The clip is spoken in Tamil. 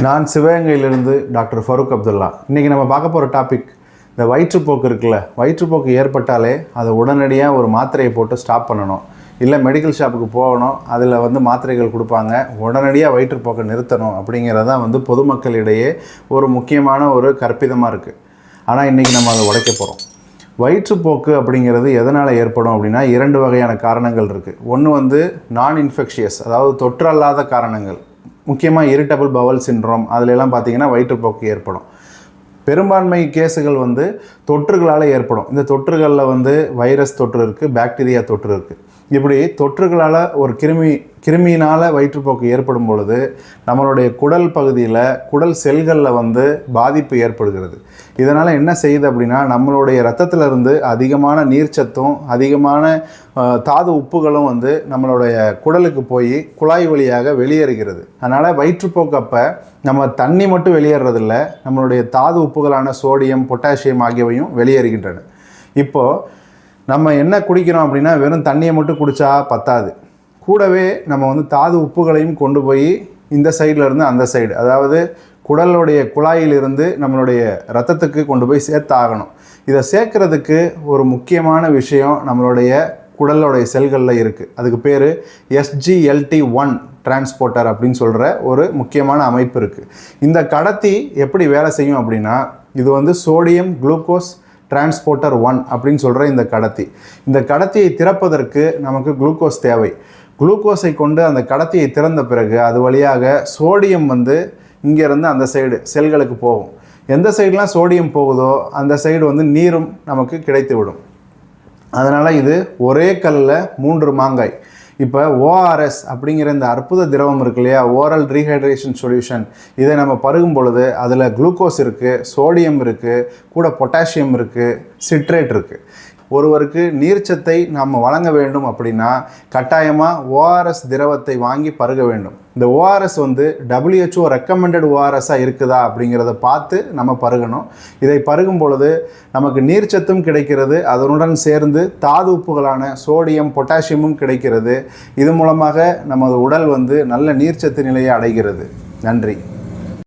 நான் சிவகங்கையிலிருந்து டாக்டர் ஃபரூக் அப்துல்லா. இன்றைக்கி நம்ம பார்க்க போகிற டாபிக் இந்த வயிற்றுப்போக்கு இருக்குல்ல. வயிற்றுப்போக்கு ஏற்பட்டாலே அதை உடனடியாக ஒரு மாத்திரையை போட்டு ஸ்டாப் பண்ணணும். இல்லை மெடிக்கல் ஷாப்புக்கு போகணும், அதில் மாத்திரைகள் கொடுப்பாங்க, உடனடியாக வயிற்றுப்போக்கை நிறுத்தணும். அப்படிங்கிறதான் பொதுமக்களிடையே ஒரு முக்கியமான ஒரு கற்பிதமாக இருக்குது. ஆனால் இன்றைக்கி நம்ம அதை உடைக்க போகிறோம். வயிற்றுப்போக்கு அப்படிங்கிறது எதனால் ஏற்படும் அப்படின்னா 2 வகையான காரணங்கள் இருக்குது. ஒன்று நான் இன்ஃபெக்ஷியஸ், அதாவது தொற்றல்லாத காரணங்கள், முக்கியமாக இரிட்டபிள் பவல் சிண்ட்ரோம், அதிலெல்லாம் பார்த்திங்கன்னா வயிற்றுப்போக்கு ஏற்படும். பெரும்பான்மை கேஸுகள் தொற்றுகளால் ஏற்படும். இந்த தொற்றுகளில் வைரஸ் தொற்று இருக்குது, பாக்டீரியா தொற்று இருக்குது. இப்படி தொற்றுகளால் ஒரு கிருமியினால் வயிற்றுப்போக்கு ஏற்படும் பொழுது நம்மளுடைய குடல் பகுதியில், குடல் செல்களில் பாதிப்பு ஏற்படுகிறது. இதனால் என்ன செய்யுது அப்படின்னா, நம்மளுடைய இரத்தத்திலிருந்து அதிகமான நீர்ச்சத்தும் அதிகமான தாது உப்புகளும் நம்மளுடைய குடலுக்கு போய் குழாய் வழியாக வெளியேறுகிறது. அதனால் வயிற்றுப்போக்கு அப்போ நம்ம தண்ணி மட்டும் வெளியேறதில்லை, நம்மளுடைய தாது உப்புகளான சோடியம், பொட்டாசியம் ஆகியவையும் வெளியேறுகின்றன. இப்போது நம்ம என்ன குடிக்கிறோம் அப்படின்னா, வெறும் தண்ணியை மட்டும் குடித்தா பத்தாது, கூடவே நம்ம தாது உப்புகளையும் கொண்டு போய் இந்த சைட்லேருந்து அந்த சைடு, அதாவது குடலுடைய குழாயிலிருந்து நம்மளுடைய இரத்தத்துக்கு கொண்டு போய் சேர்த்து ஆகணும். இதை சேர்க்கறதுக்கு ஒரு முக்கியமான விஷயம் நம்மளுடைய குடலுடைய செல்களில் இருக்குது. அதுக்கு பேர் SGLT1 டிரான்ஸ்போர்ட்டர் அப்படின்னு சொல்கிற ஒரு முக்கியமான அமைப்பு இருக்குது. இந்த கடத்தி எப்படி வேலை செய்யும் அப்படின்னா, இது சோடியம் குளுக்கோஸ் டிரான்ஸ்போர்ட்டர் 1 அப்படின்னு சொல்கிற இந்த கடத்தியை திறப்பதற்கு நமக்கு குளுக்கோஸ் தேவை. குளுக்கோஸை கொண்டு அந்த கடத்தியை திறந்த பிறகு அது வழியாக சோடியம் இங்கேருந்து அந்த சைடு செல்களுக்கு போகும். எந்த சைடெலாம் சோடியம் போகுதோ அந்த சைடு நீரும் நமக்கு கிடைத்து விடும். அதனால் இது ஒரே கல்லில் 3 மாங்காய். இப்போ ORS அப்படிங்கிற இந்த அற்புத திரவம் இருக்கு இல்லையா, ஓரல் ரீஹைட்ரேஷன் சொல்யூஷன், இதை நம்ம பருகும் பொழுது அதில் குளுக்கோஸ் இருக்குது, சோடியம் இருக்குது, கூட பொட்டாசியம் இருக்குது, சிட்ரேட் இருக்குது. ஒருவருக்கு நீர்ச்சத்தை நாம் வழங்க வேண்டும் அப்படின்னா கட்டாயமாக ORS திரவத்தை வாங்கி பருக வேண்டும். இந்த ORS WHO ரெக்கமெண்டட் ORSாக இருக்குதா அப்படிங்கிறத பார்த்து நம்ம பருகணும். இதை பருகும் பொழுது நமக்கு நீர்ச்சத்தும் கிடைக்கிறது, அதனுடன் சேர்ந்து தாது உப்புகளான சோடியம், பொட்டாசியமும் கிடைக்கிறது. இது மூலமாக நமது உடல் நல்ல நீர்ச்சத்து நிலையை அடைகிறது. நன்றி.